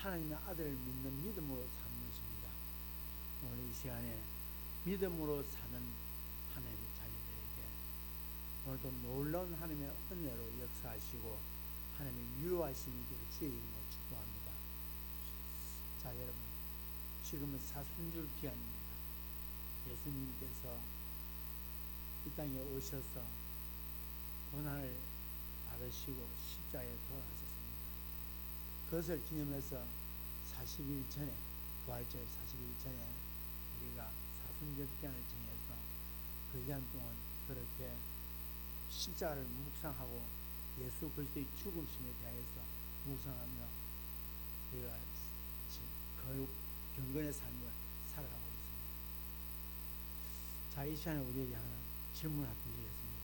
하나님의 아들을 믿는 믿음으로 사는 것입니다. 오늘 이 시간에 믿음으로 사는 하나님의 자녀들에게 오늘도 놀라운 하나님의 은혜로 역사하시고 하나님의 유효하심이 되길 주의 이름으로 축복합니다. 자, 여러분, 지금은 사순절 기간입니다. 예수님께서 이 땅에 오셔서 고난을 받으시고 십자가에 돌아가셨습니다. 그것을 기념해서 40일 전에, 부활절 40일 전에 우리가 사순절 기간을 정해서 그 기간 동안 그렇게 십자가를 묵상하고 예수 그리스도의 죽음심에 대해서 묵상하며 우리가 거룩 경건의 삶을 살아가고 있습니다. 자, 이 시간에 우리에게 하나 질문을 던지겠습니다.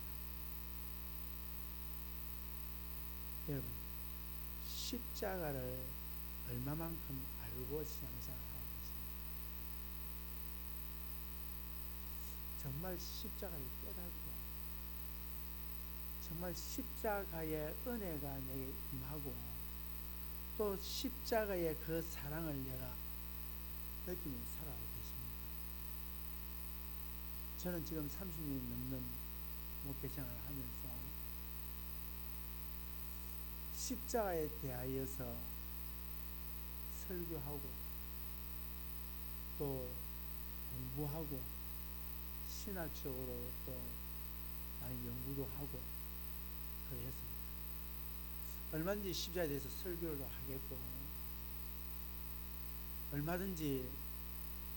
여러분, 십자가를 얼마만큼 알고 신앙생활을 하고 계십니까? 정말 십자가를 깨닫고 정말 십자가의 은혜가 내게 임하고 또 십자가의 그 사랑을 내가 느끼면서 살아가고 계십니까? 저는 지금 30년이 넘는 목회생활을 하면서 십자가에 대하여서 설교하고 또 공부하고 신학적으로 또 많이 연구도 하고 그랬습니다. 얼마든지 십자가에 대해서 설교도 하겠고 얼마든지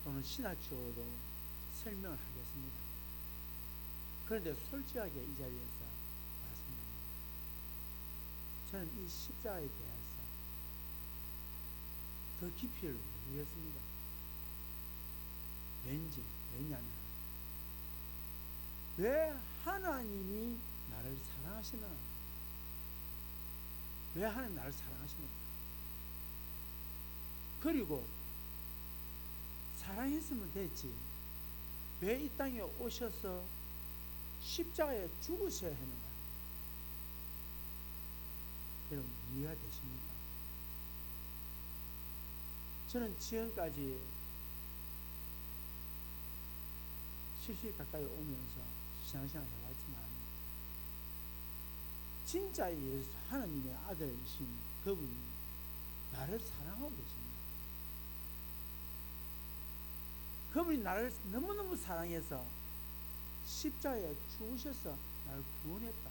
또는 신학적으로도 설명을 하겠습니다. 그런데 솔직하게 이 자리에서 말씀드립니다. 저는 이 십자가에 대해서 더 깊이를 모르겠습니다. 왜냐하면 왜 하나님이 나를 사랑하시나? 왜 하나님 나를 사랑하시는가? 그리고 사랑했으면 됐지 왜 이 땅에 오셔서 십자가에 죽으셔야 하는가? 여러분, 이해가 되십니까? 저는 지금까지 70 가까이 오면서 신앙생활을 해왔지만 진짜 예수 하나님의 아들이신 그분이 나를 사랑하고 계십니다. 그분이 나를 너무너무 사랑해서 십자가에 죽으셔서 나를 구원했다.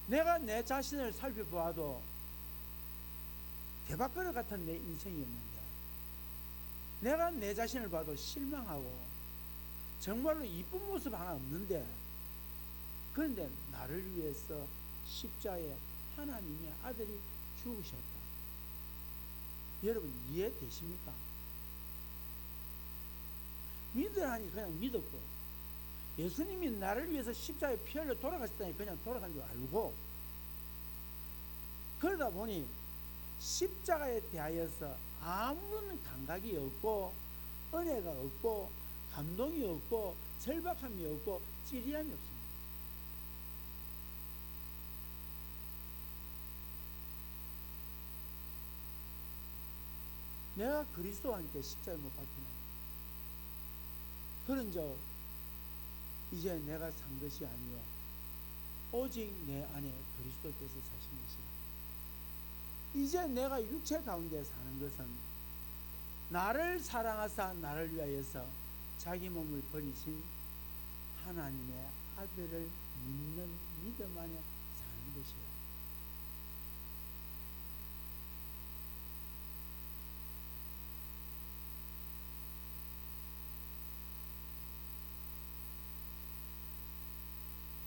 내가 내 자신을 살펴보아도 개밥그릇 같은 내 인생이었는데 내가 내 자신을 봐도 실망하고 정말로 이쁜 모습 하나 없는데 그런데 나를 위해서 십자가에 하나님의 아들이 죽으셨다. 여러분, 이해되십니까? 믿으라니 그냥 믿었고 예수님이 나를 위해서 십자가에 피 흘려 돌아가셨다니 그냥 돌아간 줄 알고 그러다 보니 십자가에 대하여서 아무런 감각이 없고 은혜가 없고 감동이 없고 절박함이 없고 찌리함이 없습니다. 내가 그리스도와 함께 십자가에 못 박히면 그런즉 이제 내가 산 것이 아니요 오직 내 안에 그리스도께서 사신 것이라. 이제 내가 육체 가운데 사는 것은 나를 사랑하사 나를 위하여서 자기 몸을 버리신 하나님의 아들을 믿는 믿음 안에 사는 것이라.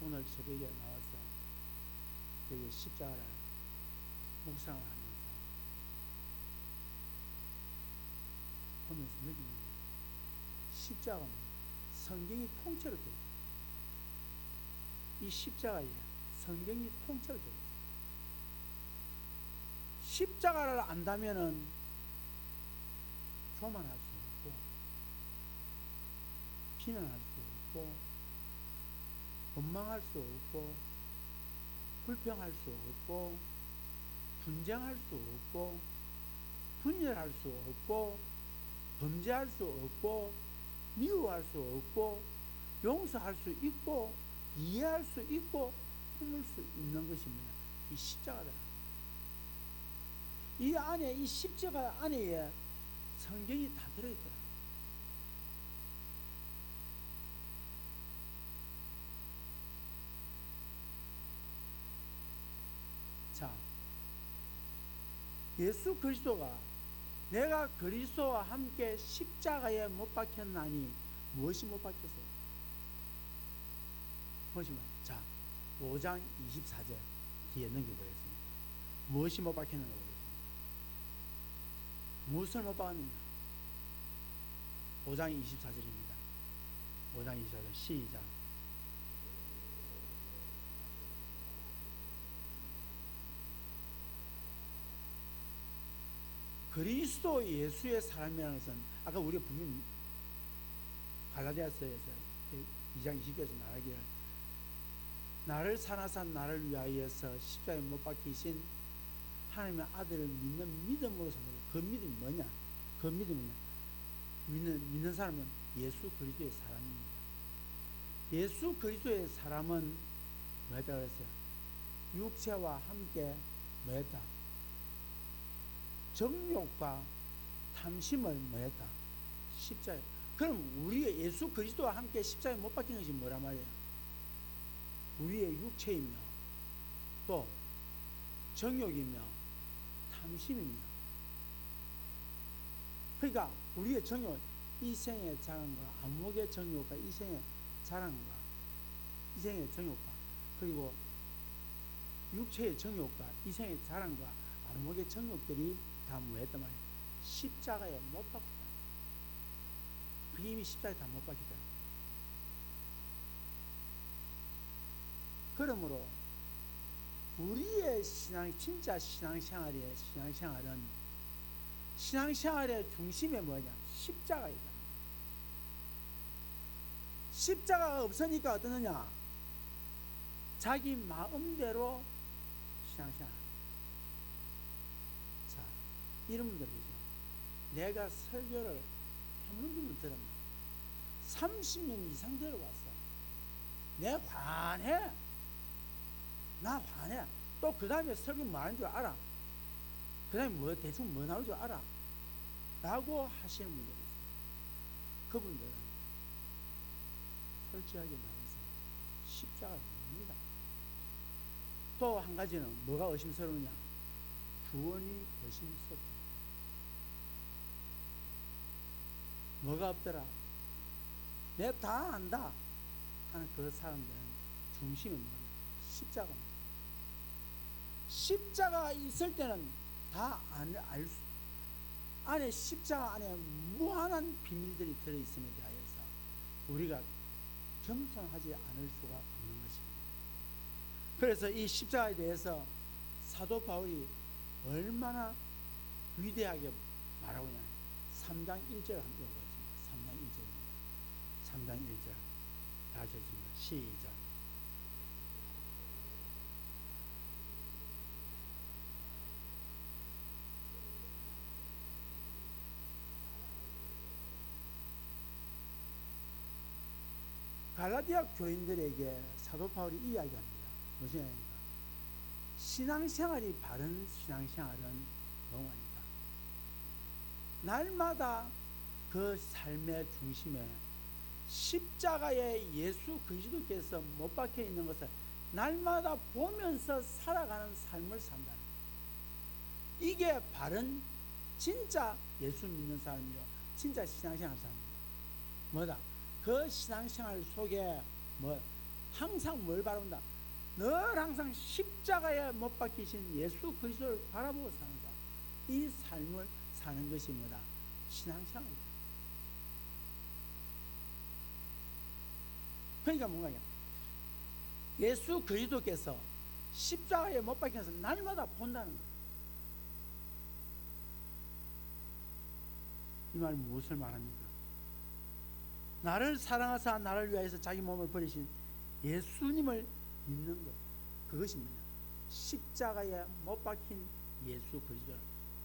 오늘 새벽에 나와서 여기 십자가를 묵상을 하면서 보면서 느낍니다. 십자가는 성경이 통째로 되어 있어요. 이 십자가에 성경이 통째로 되어 있어요. 십자가를 안다면은 교만할 수 없고 비난할 수 없고 원망할 수 없고 불평할 수 없고 분쟁할 수 없고 분열할 수 없고 범죄할 수 없고 미워할 수 없고 용서할 수 있고 이해할 수 있고 품을 수 있는 것이 뭐냐? 이 십자가다. 이 안에, 이 십자가 안에 성경이 다 들어있더라. 자, 예수 그리스도가 내가 그리스도와 함께 십자가에 못 박혔나니 무엇이 못 박혔어요? 보시면, 자, 5장 24절 뒤에 넘겨보겠습니다. 무엇이 못 박혔는가 보겠습니다. 무엇을 못 박았느냐? 5장 24절입니다. 5장 24절 시작. 그리스도 예수의 사람이라는 것은 아까 우리가 분명히 갈라디아서에서 2장 20절에서 말하기를 나를 사랑하사 나를 위하여서 십자가에 못 박히신 하나님의 아들을 믿는 믿음으로 산다. 그 믿음이 뭐냐? 그 믿음이 뭐냐? 믿는 사람은 예수 그리스도의 사람입니다. 예수 그리스도의 사람은 뭐였다 그랬어요? 육체와 함께 뭐였다? 정욕과 탐심을 뭐했다? 십자가에. 그럼 우리가 예수 그리스도와 함께 십자가에 못 박힌 것이 뭐란 말이에요? 우리의 육체이며 또 정욕이며 탐심이며. 그러니까 우리의 정욕, 이생의 자랑과 안목의 정욕과 이생의 자랑과 이생의 정욕과 그리고 육체의 정욕과 이생의 자랑과 안목의 정욕들이 다 뭐했단 말이에요? 십자가에 못 박혔다. 그 이미 십자가에 다 못 박혔다. 그러므로 우리의 진짜 신앙생활의 중심에 뭐냐? 십자가이다. 십자가가 없으니까 어떠느냐? 자기 마음대로 신앙생활. 자, 이런 분들이죠. 내가 설교를 한 번쯤은 들었나? 30년 이상 들어왔어. 내 환해. 나 환해. 또 그 다음에 설교 뭐 하는 줄 알아? 그 다음에 뭐 대충 뭐 나올 줄 알아? 라고 하시는 분들이 있어요. 그분들은 솔직하게 말해서 십자가를 봅니다. 또 한 가지는 뭐가 의심스러우냐? 구원이 의심스럽다. 뭐가 없더라? 내가 다 안다 하는 그 사람들은 중심이 뭐냐? 십자가입니다. 십자가 있을 때는 다 알 수, 안에 십자가 안에 무한한 비밀들이 들어있음에 대하여서 우리가 겸손하지 않을 수가 없는 것입니다. 그래서 이 십자가에 대해서 사도 바울이 얼마나 위대하게 말하고 있냐. 3장 1절 한번 읽어보겠습니다. 3장 1절입니다. 3장 1절 다 하셨습니다. 시작. 갈라디아 교인들에게 사도 바울이 이야기합니다. 무슨 이야기입니까? 신앙생활이 바른 신앙생활은 뭐냐니까? 날마다 그 삶의 중심에 십자가에 예수 그리스도께서 못 박혀 있는 것을 날마다 보면서 살아가는 삶을 산다는 거예요. 이게 바른 진짜 예수 믿는 사람이요, 진짜 신앙생활 사람입니다. 뭐다? 그 신앙생활 속에 뭐 항상 뭘 바라본다? 늘 항상 십자가에 못 박히신 예수 그리스도를 바라보고 사는 사람. 이 삶을 사는 것이 뭐다? 신앙생활이다. 그러니까 뭔가 예수 그리스도께서 십자가에 못 박혀서 날마다 본다는 거예요. 이 말이 무엇을 말합니까? 나를 사랑하사 나를 위하여서 자기 몸을 버리신 예수님을 믿는 것, 그것이 뭐냐? 십자가에 못 박힌 예수 그리스도를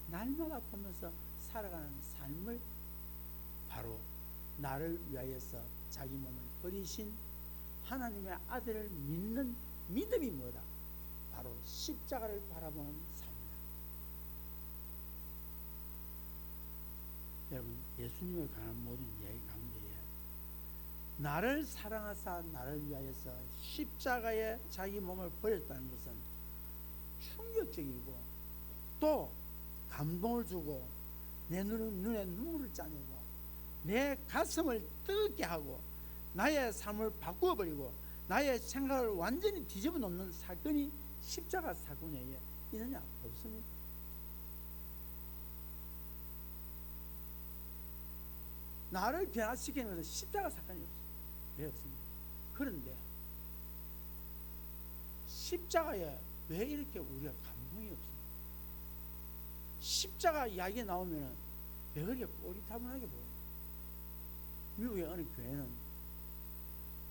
날마다 보면서 살아가는 삶을 바로 나를 위하여서 자기 몸을 버리신 하나님의 아들을 믿는 믿음이 뭐다? 바로 십자가를 바라보는 삶이다. 여러분, 예수님에 관한 모든 이야기 가운데에 나를 사랑하사 나를 위하여서 십자가에 자기 몸을 버렸다는 것은 충격적이고 또 감동을 주고 내 눈에 눈물을 짜내고 내 가슴을 뜨겁게 하고 나의 삶을 바꾸어버리고 나의 생각을 완전히 뒤집어 놓는 사건이 십자가 사건에 있느냐? 없습니다. 나를 변화시키는 것은 십자가 사건이 없어요. 왜 없습니까? 그런데 십자가에 왜 이렇게 우리가 감동이 없어요? 십자가 이야기 나오면 왜 그렇게 꼬리타분하게 보여요? 미국의 어느 교회는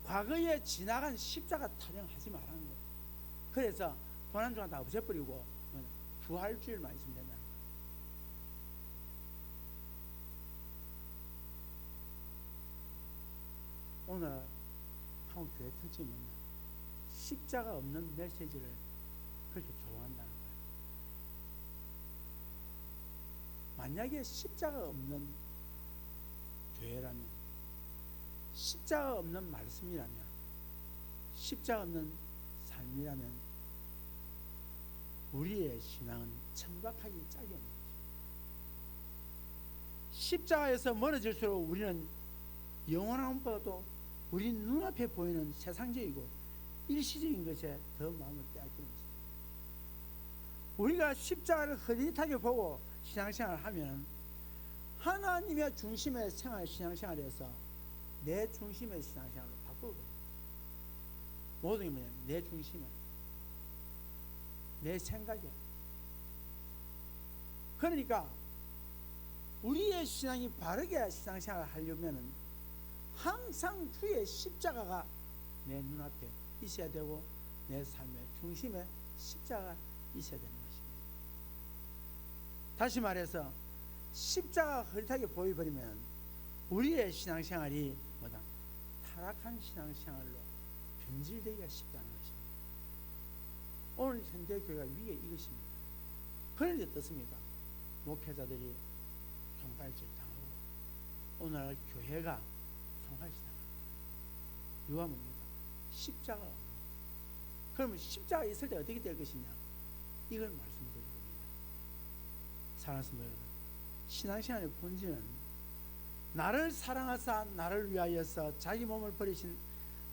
과거에 지나간 십자가 타령하지 말라는 거예요. 그래서 고난주간 다 없애버리고 부활주일만 있으면 된다는 거예요. 오늘 한국 교회 특징이 뭐냐? 십자가 없는 메시지를 그렇게 좋아한다는 거예요. 만약에 십자가 없는 교회라면, 십자가 없는 말씀이라면, 십자가 없는 삶이라면 우리의 신앙은 천박하기 짝이 없는 것입니다. 십자가에서 멀어질수록 우리는 영원한 것보다도 우리 눈앞에 보이는 세상적이고 일시적인 것에 더 마음을 빼앗기는 것입니다. 우리가 십자가를 흐릿하게 보고 신앙생활을 하면 하나님의 중심의 생활, 신앙생활에서 내 중심의 신앙생활로 바꾸거든요. 모든 게 뭐냐면 내 중심에, 내 생각에. 그러니까 우리의 신앙이 바르게 신앙생활을 하려면 항상 주의 십자가가 내 눈앞에 있어야 되고 내 삶의 중심에 십자가가 있어야 되는 것입니다. 다시 말해서 십자가가 흐릿하게 보여버리면 우리의 신앙생활이 뭐다? 타락한 신앙생활로 변질되기가 쉽다는 것입니다. 오늘 현대교회가 위에 이것입니다. 그런데 어떻습니까? 목회자들이 손가락질 당하고 오늘날 교회가 손가락질 당하고 이유가 뭡니까? 십자가 없는. 그러면 십자가 있을 때 어떻게 될 것이냐? 이걸 말씀드리고 봅니다. 사랑하는 여러분, 신앙생활의 본질은 나를 사랑하사 나를 위하여서 자기 몸을 버리신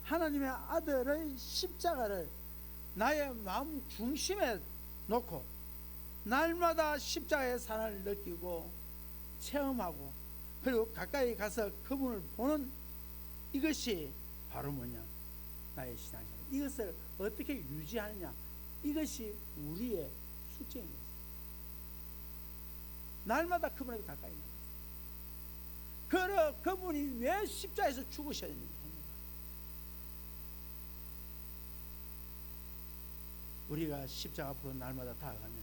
하나님의 아들의 십자가를 나의 마음 중심에 놓고 날마다 십자가의 사랑을 느끼고 체험하고 그리고 가까이 가서 그분을 보는 이것이 바로 뭐냐? 나의 신앙생활. 이것을 어떻게 유지하느냐? 이것이 우리의 숙제인 것입니다. 날마다 그분에게 가까이 나가서 그분이 왜 십자가에서 죽으셔야 되는가? 우리가 십자가 앞으로 날마다 다가가면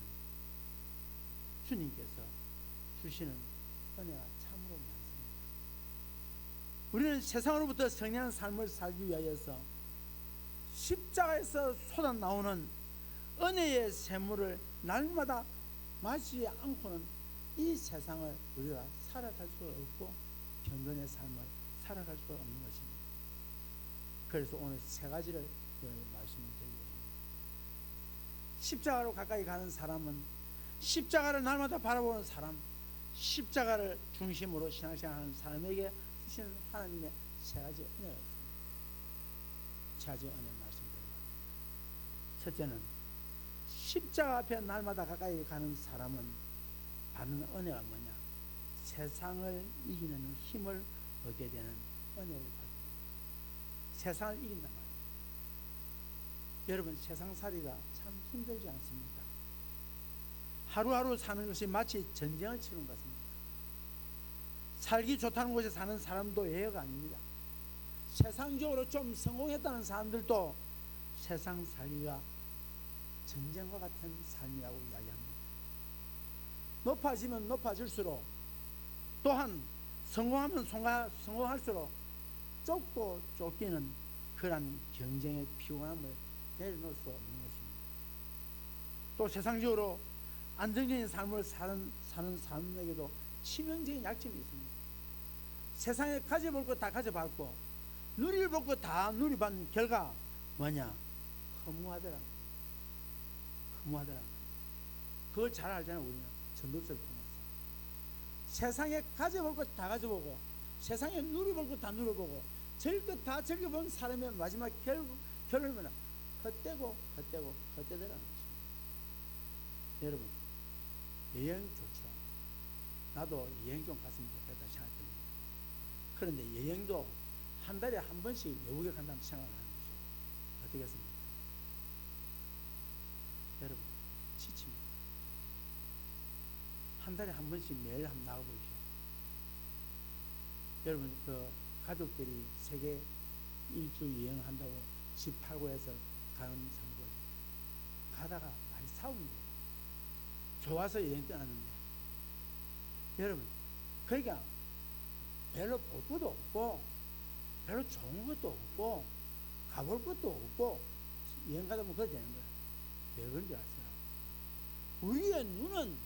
주님께서 주시는 은혜가 참으로 많습니다. 우리는 세상으로부터 성령한 삶을 살기 위하여서 십자가에서 쏟아나오는 은혜의 샘물을 날마다 마시지 않고는 이 세상을 우리가 살아갈 수가 없고 경건의 삶을 살아갈 수가 없는 것입니다. 그래서 오늘 세 가지를 여러분께 말씀을 드리고 합니다. 십자가로 가까이 가는 사람은 십자가를 날마다 바라보는 사람, 십자가를 중심으로 신앙생활하는 사람에게 주시는 하나님의 세 가지 은혜가 있습니다. 세 가지 은혜 말씀드리고 합니다. 첫째는 십자가 앞에 날마다 가까이 가는 사람은 받는 은혜가 뭐냐? 세상을 이기는 힘을 얻게 되는 은혜를 받게 됩니다. 세상을 이긴단 말입니다. 여러분, 세상살이가 참 힘들지 않습니까? 하루하루 사는 것이 마치 전쟁을 치는 것 같습니다. 살기 좋다는 곳에 사는 사람도 예외가 아닙니다. 세상적으로 좀 성공했다는 사람들도 세상 살기가 전쟁과 같은 삶이라고 이야기합니다. 높아지면 높아질수록 또한 성공하면 성공할수록 좁고 쫓기는 그러한 경쟁의 피곤함을 내려놓을 수 없는 것입니다. 또 세상적으로 안정적인 삶을 사는 사람에게도 치명적인 약점이 있습니다. 세상에 가져볼 것 다 가져봤고 누릴 볼 것 다 누려본 결과 뭐냐? 허무하더라는 겁니다. 허무하더라는 겁니다. 그걸 잘 알잖아요. 우리는 전도서를 통해서 세상에 가져볼 것 다 가져보고 세상에 누려볼 것 다 누려보고 즐길 것 다 즐겨본 사람의 마지막 결론은 헛되더라는 것입니다. 여러분, 여행 좋죠. 나도 여행 좀 갔으면 좋겠다 생각됩니다. 그런데 여행도 한 달에 한 번씩 외국에 간다면 생각을 하는 거죠. 어떻겠습니까? 여러분, 지칩니다. 한 달에 한 번씩 매일 한번 나가보십시오. 여러분, 그 가족들이 세계 일주 여행을 한다고 집 팔고 해서 가는 상거죠. 가다가 많이 싸운대요. 좋아서 여행 떠났는데. 여러분, 그러니까 별로 볼 것도 없고 별로 좋은 것도 없고 가볼 것도 없고 여행 가다 보면 그렇게 되는 거예요. 왜 그런 줄 아세요? 우리의 눈은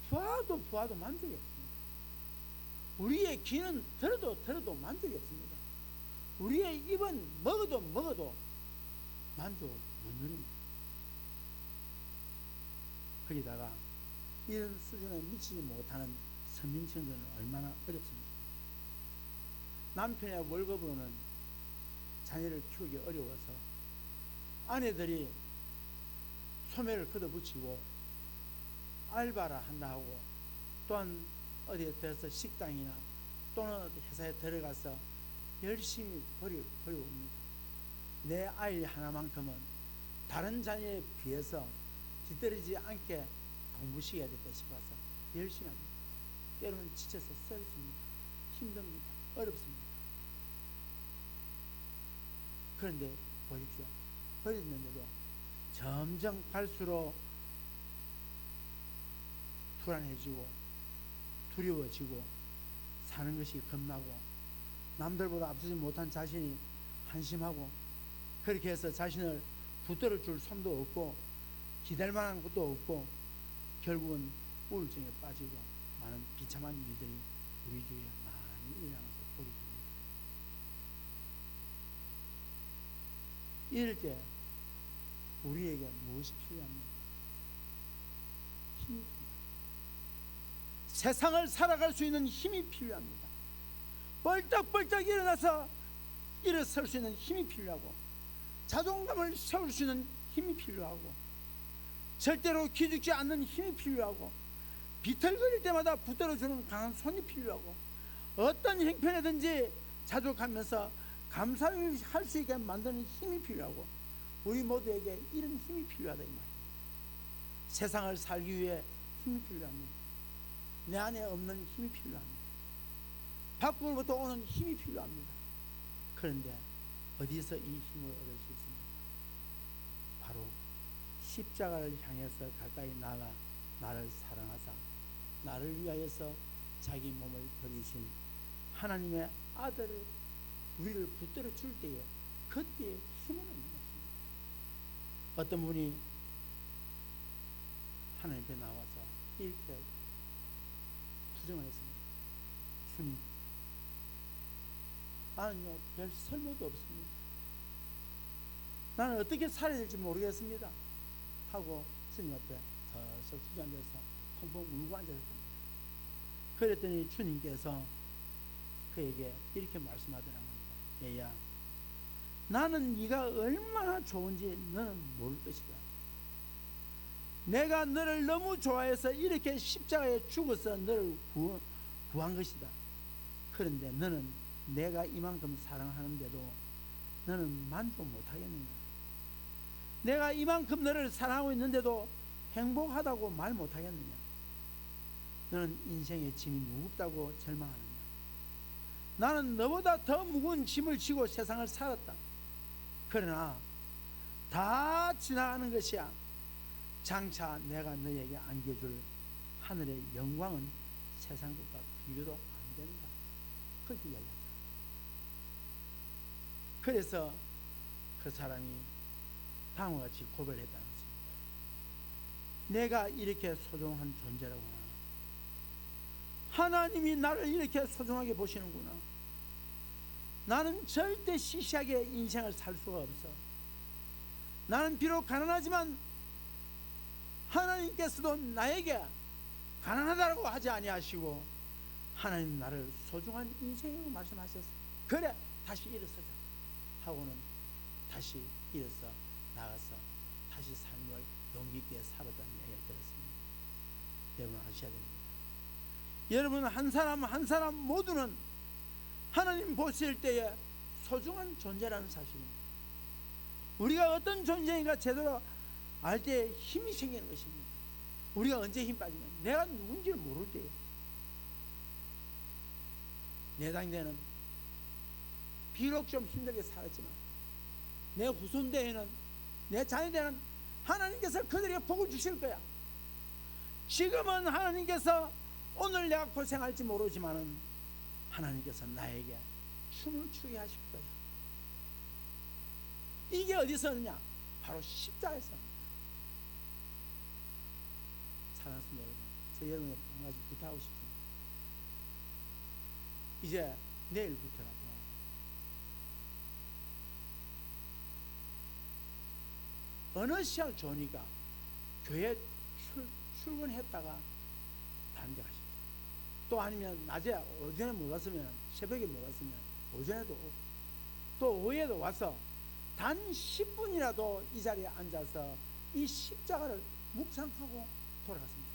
보아도 만족이 없습니다. 우리의 귀는 들어도 만족이 없습니다. 우리의 입은 먹어도 만족을 못 누립니다. 거기다가 이런 수준에 미치지 못하는 서민층들은 얼마나 어렵습니까? 남편의 월급으로는 자녀를 키우기 어려워서 아내들이 소매를 걷어붙이고 알바를 한다 하고 또한 어디에 들어서 식당이나 또는 회사에 들어가서 열심히 버리고 옵니다. 내 아이 하나만큼은 다른 자녀에 비해서 뒤떨어지지 않게 공부시켜야 됐다 싶어서 열심히 합니다. 때로는 지쳐서 쓰러집니다. 힘듭니다. 어렵습니다. 그런데 보십시오. 버렸는데도 점점 갈수록 불안해지고 두려워지고 사는 것이 겁나고 남들보다 앞서지 못한 자신이 한심하고 그렇게 해서 자신을 붙들어 줄 손도 없고 기댈 만한 것도 없고 결국은 우울증에 빠지고 많은 비참한 일들이 우리 주위에 많이 일어나서 보게 됩니다. 이럴 때 우리에게 무엇이 필요합니까? 힘이 필요합니다. 세상을 살아갈 수 있는 힘이 필요합니다. 벌떡벌떡 일어설 수 있는 힘이 필요하고 자존감을 세울 수 있는 힘이 필요하고 절대로 기죽지 않는 힘이 필요하고 비틀거릴 때마다 붙들어주는 강한 손이 필요하고 어떤 형편이든지 자족하면서 감사할 수 있게 만드는 힘이 필요하고 우리 모두에게 이런 힘이 필요하다 이 말입니다. 세상을 살기 위해 힘이 필요합니다. 내 안에 없는 힘이 필요합니다. 밖으로부터 오는 힘이 필요합니다. 그런데 어디서 이 힘을 얻을 수 있습니까? 바로 십자가를 향해서 가까이 나가 나를 사랑하사 나를 위하여서 자기 몸을 버리신 하나님의 아들을 우리를 붙들어 줄 때에 그때에 힘을 얻는 것입니다. 어떤 분이 하나님 앞에 나와서 이렇게 투정을 했습니다. 주님, 나는요 별 설모도 없습니다. 나는 어떻게 살아야 될지 모르겠습니다 하고 주님 앞에 덜썩 주저앉아서 펑펑 울고 앉았습니다. 그랬더니 주님께서 그에게 이렇게 말씀하더라는 겁니다. 얘야, 나는 네가 얼마나 좋은지 너는 모를 것이다. 내가 너를 너무 좋아해서 이렇게 십자가에 죽어서 너를 구한 것이다. 그런데 너는 내가 이만큼 사랑하는데도 너는 만족 못하겠느냐? 내가 이만큼 너를 사랑하고 있는데도 행복하다고 말 못하겠느냐? 너는 인생의 짐이 무겁다고 절망하느냐? 나는 너보다 더 무거운 짐을 지고 세상을 살았다. 그러나 다 지나가는 것이야. 장차 내가 너에게 안겨줄 하늘의 영광은 세상 것과 비교도 안 된다. 그렇게 이야기하잖아. 그래서 그 사람이 다음과 같이 고백을 했다는 것입니다. 내가 이렇게 소중한 존재라구나. 하나님이 나를 이렇게 소중하게 보시는구나. 나는 절대 시시하게 인생을 살 수가 없어. 나는 비록 가난하지만 하나님께서도 나에게 가난하다고 하지 아니하시고 하나님 나를 소중한 인생이라고 말씀하셨어. 그래 다시 일어서자 하고는 다시 일어서 나가서 다시 삶을 용기 있게 살았다는 이야기를 들었습니다. 여러분 아셔야 됩니다. 여러분 한 사람 한 사람 모두는 하나님 보실 때에 소중한 존재라는 사실입니다. 우리가 어떤 존재인가 제대로 알 때 힘이 생기는 것입니다. 우리가 언제 힘 빠지면 내가 누군지를 모를 때에 내 당대는 비록 좀 힘들게 살았지만 내 후손대에는 내 자녀대는 하나님께서 그들에게 복을 주실 거야. 지금은 하나님께서 오늘 내가 고생할지 모르지만은 하나님께서 나에게 춤을 추게 하실 거야. 이게 어디서 오느냐? 바로 십자가에서 옵니다. 사랑하는 여러분, 저 여러분에게 한 가지 부탁하고 싶습니다. 이제 내일부터라도 어느 시간 좋으니까 교회 출근했다가 다른 데 가십시오. 또 아니면 낮에 오전에 못 왔으면 새벽에 못 왔으면 오전에도 오고 또 오후에도 와서 단 10분이라도 이 자리에 앉아서 이 십자가를 묵상하고 돌아갔으면 좋겠습니다.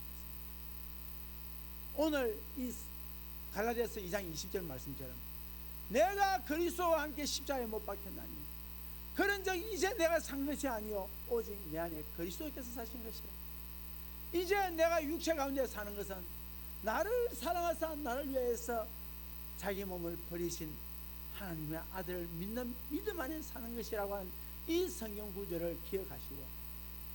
오늘 이 갈라디아서 2장 20절 말씀처럼 내가 그리스도와 함께 십자가에 못 박혔나니 그런 적 이제 내가 산 것이 아니요 오직 내 안에 그리스도께서 사신 것이라. 이제 내가 육체 가운데 사는 것은 나를 사랑하사 나를 위해서 자기 몸을 버리신 하나님의 아들을 믿는 믿음 안에 사는 것이라고 하는 이 성경 구절을 기억하시고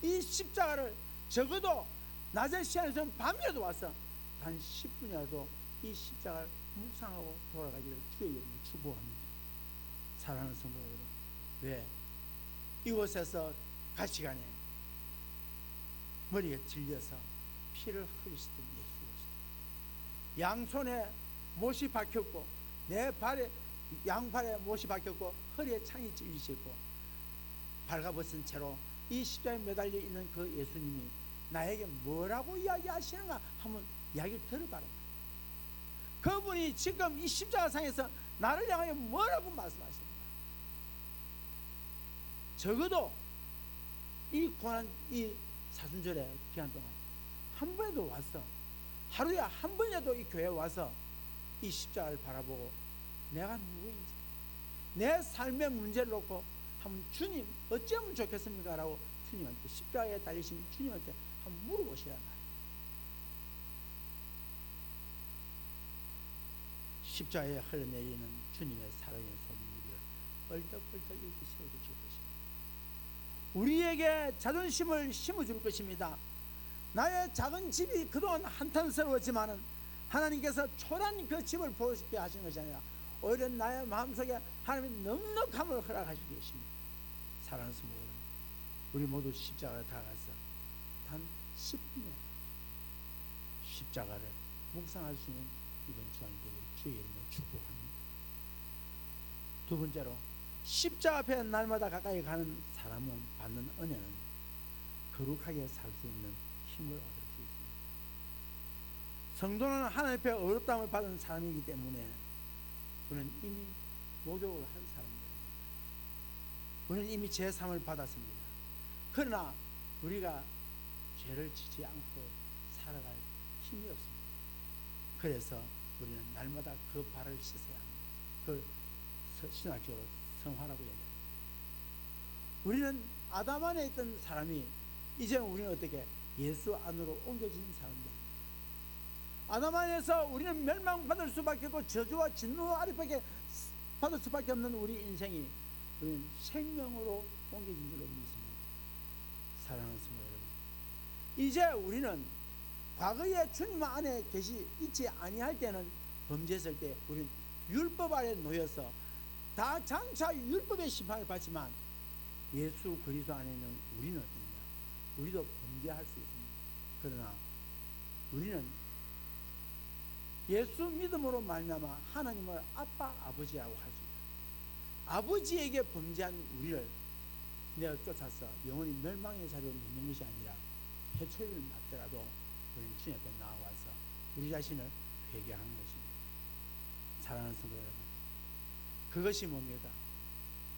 이 십자가를 적어도 낮은 시간에서는 밤에도 와서 단 10분이라도 이 십자가를 묵상하고 돌아가기를 주의 이름으로 축복합니다. 사랑하는 성도 여러분, 왜 이곳에서 가시간에 머리에 들려서 피를 흘리시던 예수 그리스도, 양손에 못이 박혔고 내 발에 양팔에 못이 박혔고 허리에 창이 찔리시고 발가벗은 채로 이 십자가에 매달려 있는 그 예수님이 나에게 뭐라고 이야기하시는가 한번 이야기를 들어봐라. 그분이 지금 이 십자가상에서 나를 향하여 뭐라고 말씀하시는가. 적어도 이 고난 이 사순절의 기간 동안 한 번에도 와서 하루에 한 번이라도 이 교회에 와서 이 십자가를 바라보고 내가 누구인지 내 삶의 문제를 놓고 한번 주님 어찌하면 좋겠습니까? 라고 주님한테 십자가에 달리신 주님한테 한번 물어보시란 말이에요. 십자가에 흘러내리는 주님의 사랑의 손물을 얼떡얼떡 이렇게 세워주실 것입니다. 우리에게 자존심을 심어줄 것입니다. 나의 작은 집이 그동안 한탄스러웠지만은 하나님께서 초라한 그 집을 보시게 하시는 것이 아니라 오히려 나의 마음속에 하나님의 넉넉함을 허락하실 것입니다. 사랑하는 성도 여러분, 우리 모두 십자가를 다가서 단 10분이라도 십자가를 묵상할 수 있는 이번 주간 되기를 주의 이름으로 축복합니다. 두 번째로 십자가 앞에 날마다 가까이 가는 사람은 받는 은혜는 거룩하게 살 수 있는 힘을 얻을 수 있습니다. 성도는 하나님 앞에 어렵다함을 받은 사람이기 때문에 우리는 이미 목욕을 한 사람들입니다. 우리는 이미 제3을 받았습니다. 그러나 우리가 죄를 지지 않고 살아갈 힘이 없습니다. 그래서 우리는 날마다 그 발을 씻어야 합니다. 그걸 신학적으로 성화라고 얘기합니다. 우리는 아담 안에 있던 사람이 이제는 우리는 어떻게 예수 안으로 옮겨진 사람들입니다. 아담 안에서 우리는 멸망받을 수밖에 없고 저주와 진노 아래밖에 받을 수밖에 없는 우리 인생이 우리는 생명으로 옮겨진 줄로 믿습니다. 사랑하는 성도 여러분, 이제 우리는 과거에 주님 안에 있지 아니할 때는 범죄했을 때 우리는 율법 아래 놓여서 다 장차 율법의 심판을 받지만 예수 그리스도 안에 있는 우리는 어떠냐? 우리도 범죄할 수 있습니다. 그러나 우리는 예수 믿음으로 말미암아 하나님을 아빠 아버지라고 할 수 있다. 아버지에게 범죄한 우리를 내가 쫓아서 영원히 멸망의 자리로 놓는 것이 아니라 해초를 맞더라도 우리는 주님 앞에 나와서 우리 자신을 회개하는 것입니다. 사랑하는 성도 여러분, 그것이 뭡니까?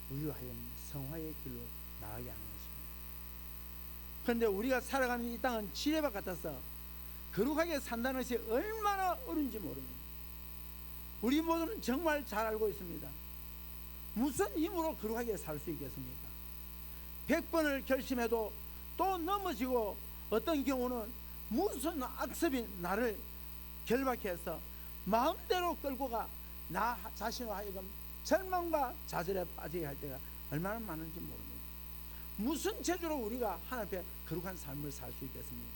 우리로 하여금 성화의 길로 나가게 하는 것입니다. 그런데 우리가 살아가는 이 땅은 지뢰밭 같아서 거룩하게 산다는 것이 얼마나 어려운지 모릅니다. 우리 모두는 정말 잘 알고 있습니다. 무슨 힘으로 거룩하게 살 수 있겠습니까? 100번을 결심해도 또 넘어지고, 어떤 경우는 무슨 악습이 나를 결박해서 마음대로 끌고 가 나 자신을 하여금 절망과 좌절에 빠지게 할 때가 얼마나 많은지 모릅니다. 무슨 재주로 우리가 하나님 앞에 거룩한 삶을 살 수 있겠습니까?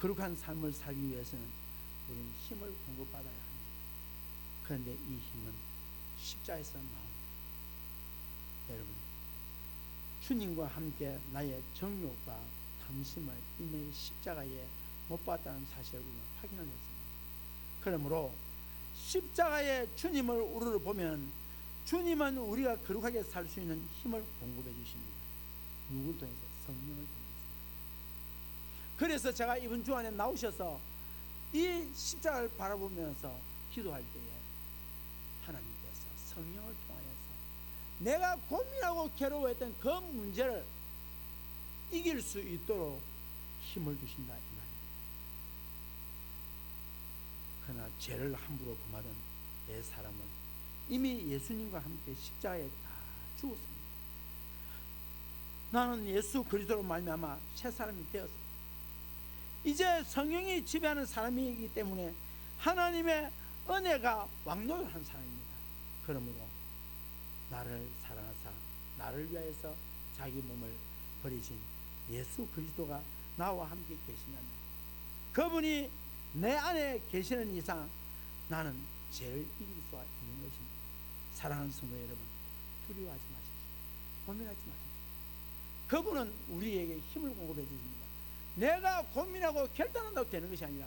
거룩한 삶을 살기 위해서는 우리는 힘을 공급받아야 합니다. 그런데 이 힘은 십자가에서 나옵니다. 여러분, 주님과 함께 나의 정욕과 탐심을 이미 십자가에 못 박았다는 사실을 우리는 확인을 했습니다. 그러므로 십자가의 주님을 우리를 보면 주님은 우리가 거룩하게 살 수 있는 힘을 공급해 주십니다. 누구를 통해서? 성령을 통해서. 그래서 제가 이번 주안에 나오셔서 이 십자가를 바라보면서 기도할 때에 하나님께서 성령을 통하여서 내가 고민하고 괴로워했던 그 문제를 이길 수 있도록 힘을 주신다 이 말입니다. 그러나 죄를 함부로 범하던 내 사람은 이미 예수님과 함께 십자가에 다 죽었습니다. 나는 예수 그리스도로 말미암아 새 사람이 되었습니다. 이제 성령이 지배하는 사람이기 때문에 하나님의 은혜가 왕노릇한 사람입니다. 그러므로 나를 사랑하사 나를 위하여서 자기 몸을 버리신 예수 그리스도가 나와 함께 계시냐면, 그분이 내 안에 계시는 이상 나는 죄를 이길 수가 있는 것입니다. 사랑하는 성도 여러분, 두려워하지 마십시오. 고민하지 마십시오. 그분은 우리에게 힘을 공급해 주십니다. 내가 고민하고 결단한다고 되는 것이 아니라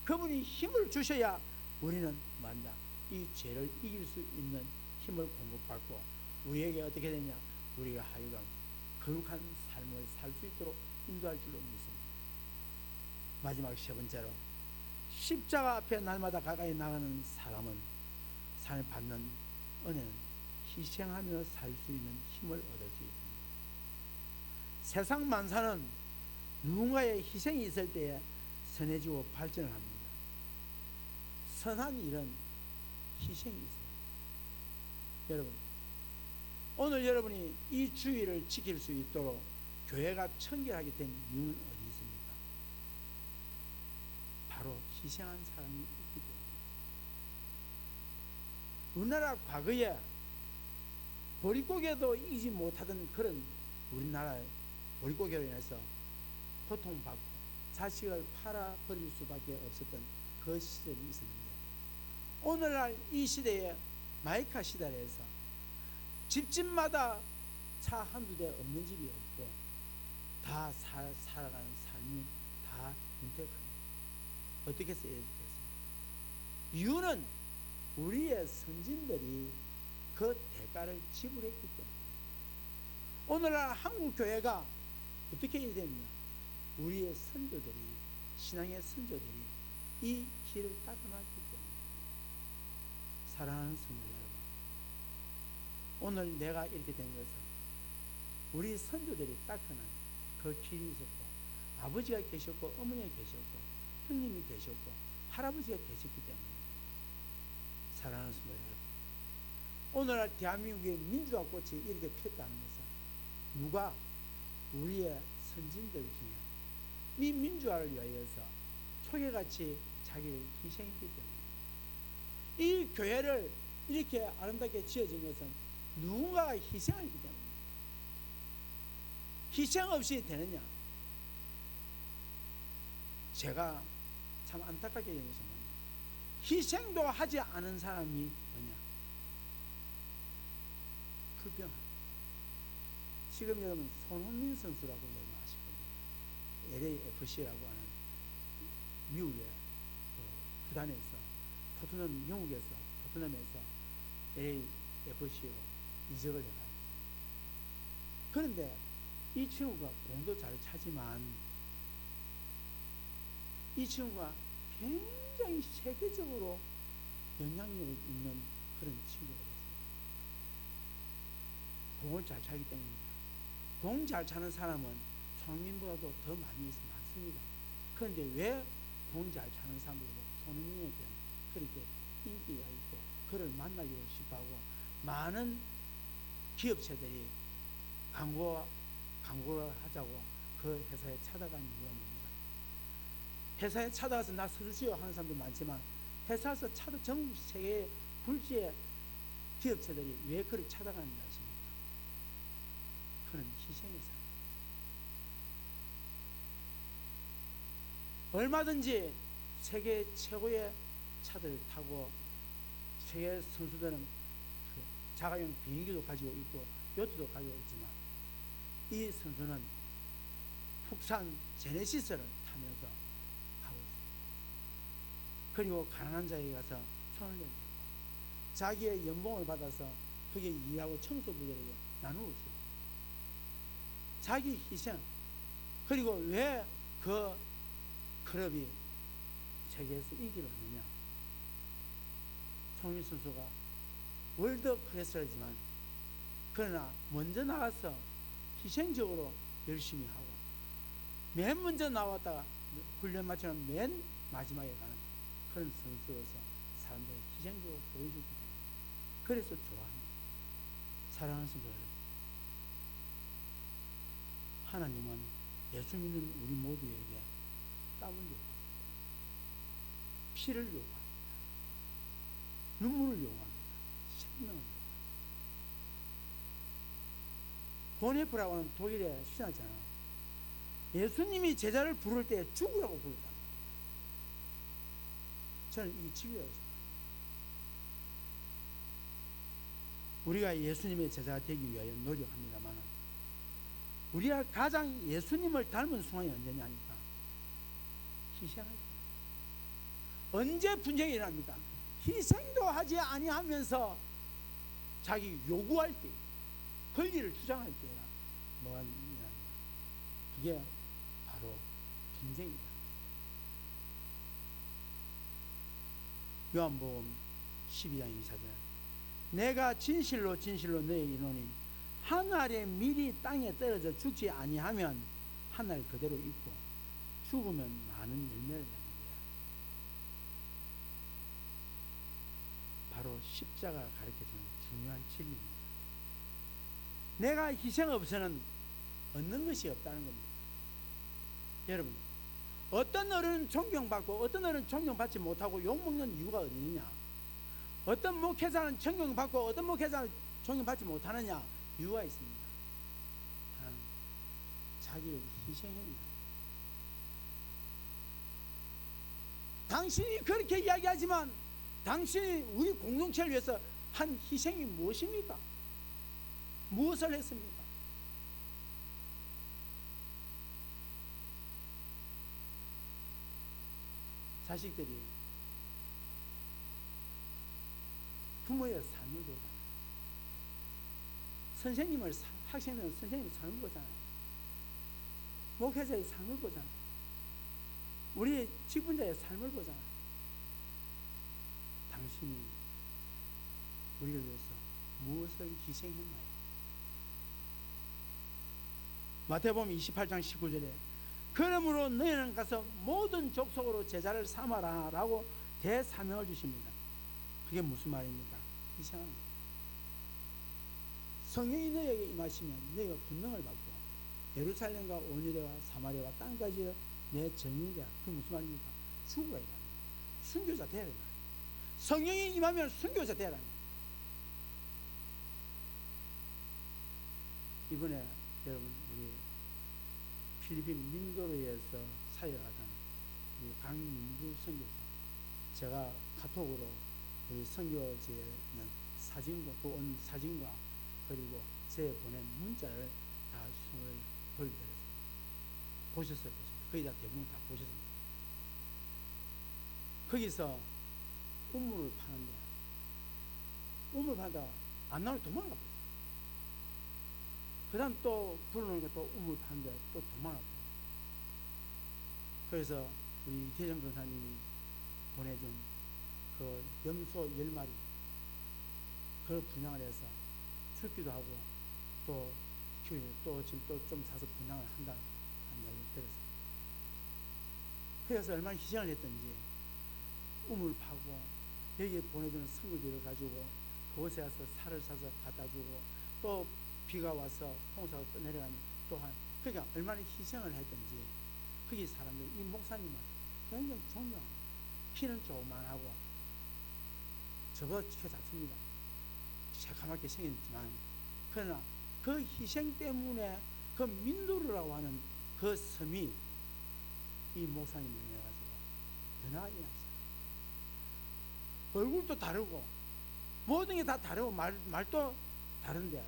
그분이 힘을 주셔야 우리는 만다 이 죄를 이길 수 있는 힘을 공급받고, 우리에게 어떻게 되냐? 우리가 하여금 거룩한 삶을 살 수 있도록 인도할 줄로 믿습니다. 마지막 세 번째로, 십자가 앞에 날마다 가까이 나가는 사람은 삶을 받는 은혜는 희생하며 살 수 있는 힘을 얻을 수 있습니다. 세상 만사는 누군가의 희생이 있을 때에 선해지고 발전을 합니다. 선한 일은 희생이 있어요. 여러분, 오늘 여러분이 이 주의를 지킬 수 있도록 교회가 청결하게 된 이유는 어디 있습니까? 바로 희생한 사람이 있기 때문입니다. 우리나라 과거에 보릿고개도 이기지 못하던 그런 우리나라의 보릿고개로 인해서 고통받고 자식을 팔아버릴 수밖에 없었던 그 시절이 있었는데, 오늘날 이 시대에 마이카 시대에서 집집마다 차 한두 대 없는 집이 없고 다 살아가는 삶이 다 윤택합니다. 어떻게 써야 되겠습니까? 이유는 우리의 선진들이 그 대가를 지불했기 때문에. 오늘날 한국 교회가 어떻게 해야 됩니까? 우리의 선조들이, 신앙의 선조들이 이 길을 닦아놨기 때문에. 사랑하는 성도 여러분, 오늘 내가 이렇게 된 것은 우리 선조들이 닦아난 그 길이 있었고, 아버지가 계셨고 어머니가 계셨고 형님이 계셨고 할아버지가 계셨기 때문입니다. 사랑하는 성도 여러분, 오늘날 대한민국의 민주화 꽃이 이렇게 폈다는 것은 누가? 우리의 선진들 중에 이 민주화를 위하여서 초계같이 자기를 희생했기 때문입니다. 이 교회를 이렇게 아름답게 지어진 것은 누군가가 희생했기 때문입니다. 희생 없이 되느냐? 제가 참 안타깝게 여기는 뭐냐, 희생도 하지 않은 사람이 뭐냐, 불평. 지금 여러분 손흥민 선수라고 여러분 아실 겁니다. LAFC라고 하는 미국의 그 구단에서 토트넘, 영국에서 토트넘에서 LAFC로 이적을 해가지고, 그런데 이 친구가 공도 잘 차지만 이 친구가 굉장히 세계적으로 영향력이 있는 그런 친구가 됐습니다. 공을 잘 차기 때문입니다. 공 잘 차는 사람은 손흥민보다도 더 많이 많습니다. 그런데 왜 공 잘 차는 사람들도 손흥민에 대한 그렇게 인기가 있고 그를 만나고 싶어하고 많은 기업체들이 광고를 하자고 그 회사에 찾아간 이유가 뭡니까? 회사에 찾아가서 나 서주시오 하는 사람도 많지만 회사에서 전 세계 굴지의 기업체들이 왜 그를 찾아가는지 아십니까? 그는 희생의 삶. 얼마든지 세계 최고의 차들을 타고 세계 선수들은 그 자가용 비행기도 가지고 있고 요트도 가지고 있지만 이 선수는 국산 제네시스를 타면서 가고 있습니다. 그리고 가난한 자에게 가서 손을 내밀고 자기의 연봉을 받아서 거기에 일하고 청소부들에게 나누고 있어요. 자기 희생. 그리고 왜 그 클럽이 세계에서 인기를 얻느냐? 손흥민 선수가 월드 클래스이지만 그러나 먼저 나가서 희생적으로 열심히 하고 맨 먼저 나왔다가 훈련 마치면 맨 마지막에 가는 그런 선수로서 사람들이 희생적으로 보여주기 때문에 그래서 좋아합니다. 사랑하는 성도 여러분, 하나님은 예수 믿는 우리 모두에게 땀을 요구합니다. 피를 요구합니다. 눈물을 요구합니다. 생명을 요구합니다. 보네프라고 하는 독일의 신학자는 예수님이 제자를 부를 때 죽으라고 부르다는 겁니다. 저는 이 진리라고 생각합니다. 우리가 예수님의 제자가 되기 위하여 노력합니다만 우리가 가장 예수님을 닮은 순간이 언제냐니까 희생할 때. 언제 분쟁이 일어납니까? 희생도 하지 아니하면서 자기 요구할 때, 권리를 주장할 때가 뭐가 일어납니까? 그게 바로 분쟁이다. 요한복음 12장 24절, 내가 진실로 진실로 너에게 이르노니 한 알의 밀이 땅에 떨어져 죽지 아니하면 한 알 그대로 있고 죽으면 많은 열매를 맺는 거야. 바로 십자가 가르쳐주는 중요한 진리입니다. 내가 희생 없이는 얻는 것이 없다는 겁니다. 여러분, 어떤 어른은 존경받고 어떤 어른은 존경받지 못하고 욕먹는 이유가 어디 있느냐? 어떤 목회자는 존경받고 어떤 목회자는 존경받지 못하느냐? 이유가 있습니다. 하나는 자기를 희생했냐? 당신이 그렇게 이야기하지만 당신이 우리 공동체를 위해서 한 희생이 무엇입니까? 무엇을 했습니까? 자식들이 부모의 삶을 보잖아요. 학생들은 선생님의 삶을 보잖아요. 목회자의 삶을 보잖아요. 우리 직분자의 삶을 보잖아요. 당신이 우리를 위해서 무엇을 희생했나요? 마태복음 28장 19절에 그러므로 너희는 가서 모든 족속으로 제자를 삼아라 라고 대사명을 주십니다. 그게 무슨 말입니까? 희생하는 겁니다. 성령이 너희에게 임하시면 너희가 권능을 받고 예루살렘과 온유대와 사마리아와 땅까지 내 증인이 되라. 그게 무슨 말입니까? 죽으라 이랍니다. 순교자 되라 이랍니다. 성령이 임하면 순교자 되라. 이번에 여러분 우리 필리핀 민도로에서 사역하던 우리 강윤부 선교사, 제가 카톡으로 우리 선교지에는 사진과 그 온 사진과 그리고 제 보낸 문자를 다 손을 돌려드렸습니다. 보셨어요? 거의 다 대부분 다 보셨습니다. 거기서 우물을 파는데 우물 파다 안 나오니 도망을 갔어요. 그 다음 또 불러놓으니까 또 우물 파는데 또 도망을 갔어요. 그래서 우리 이태정 권사님이 보내준 그 염소 10마리 그걸 분양을 해서 죽기도 하고 또 키우니 또 지금 또 좀 사서 분양을 한다 하는 이야기를 들었어요. 그래서 얼마나 희생을 했던지 우물 파고 여기에 보내주는 성교비를 가지고 그곳에 와서 살을 사서 갖다 주고 또 비가 와서 홍수가 또 내려가면 또한 그러니까 얼마나 희생을 했던지 거기 사람들 이 목사님은 굉장히 존경합니다. 키는 조그만하고 저보다 키 작습니다. 새까맣게 생겼지만 그러나 그 희생 때문에 그 민두르라고 하는 그 섬이 이 목사님을 해가지고 변화가 일어났어요. 얼굴도 다르고 모든 게 다 다르고 말도 다른데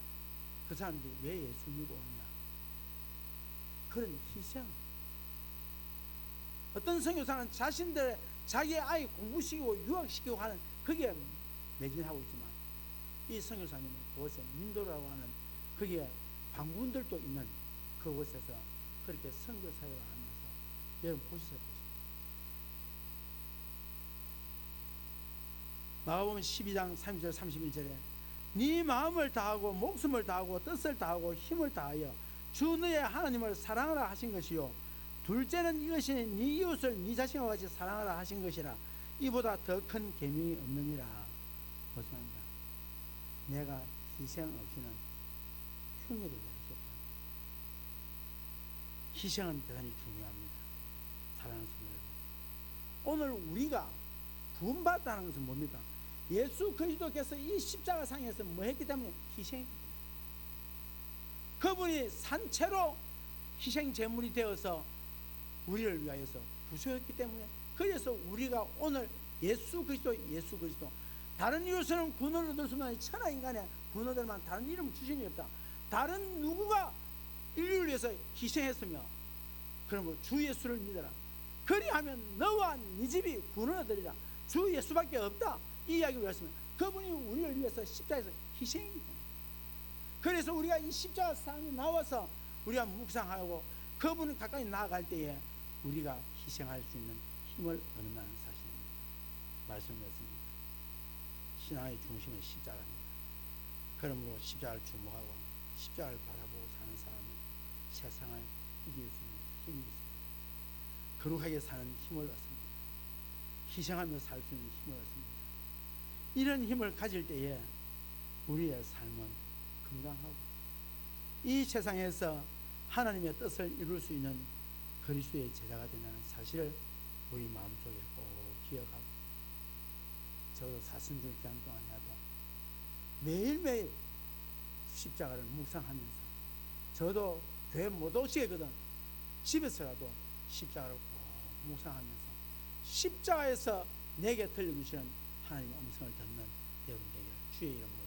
그 사람들이 왜 예수 믿고 오느냐, 그런 희생. 어떤 선교사는 자신들 자기의 아이 공부시키고 유학시키고 하는 거기에 매진하고 있지만 이 선교사님은 그곳에 민도라고 하는 거기에 방문들도 있는 그곳에서 그렇게 선교 사역을 하면서 여러분 보셨을 것입니다. 마가복음 12장 30절 31절에 네 마음을 다하고 목숨을 다하고 뜻을 다하고 힘을 다하여 주 너의 하나님을 사랑하라 하신 것이요 둘째는 이것이 네 이웃을 네 자신과 같이 사랑하라 하신 것이라 이보다 더 큰 계명이 없느니라. 무슨 말입니까? 내가 희생 없이는 흉내도 낼 수 없다. 희생은 대단히 중요합니다. 사랑하는 성도 여러분, 오늘 우리가 구원받았다는 것은 뭡니까? 예수 그리스도께서 이 십자가상에서 뭐 했기 때문에 희생했기 때문에 그분이 산채로 희생 제물이 되어서 우리를 위하여서 부수였기 때문에 그래서 우리가 오늘 예수 그리스도 다른 이유로서는 구원을 얻을 수는 없는 천하 인간의 구원 얻을 만한 다른 이름을 주신 이 없다. 다른 누구가 인류를 위해서 희생했으며 그러면 주 예수를 믿어라. 그리하면 너와 네 집이 구원을 얻으리라. 주 예수밖에 없다. 이 이야기를 했으면 그분이 우리를 위해서 십자가에서 희생이기 때문에 그래서 우리가 이 십자가상에 나와서 우리가 묵상하고 그분을 가까이 나아갈 때에 우리가 희생할 수 있는 힘을 얻는다는 사실입니다. 말씀드렸습니다. 신앙의 중심은 십자가입니다. 그러므로 십자가를 주목하고 십자가를 바라보고 사는 사람은 세상을 이길 수 있는 힘이 있습니다. 거룩하게 사는 힘을 얻습니다. 희생하며 살 수 있는 힘을 얻습니다. 이런 힘을 가질 때에 우리의 삶은 건강하고 이 세상에서 하나님의 뜻을 이룰 수 있는 그리스도의 제자가 된다는 사실을 우리 마음속에 꼭 기억하고 저도 사순절 기간 동안이라도 매일매일 십자가를 묵상하면서 저도 교회 못 오시거든 집에서라도 십자가를 꼭 묵상하면서 십자가에서 내게 들려주시는 하나님의 음성을 듣는 여러분 되기를 주의 이름으로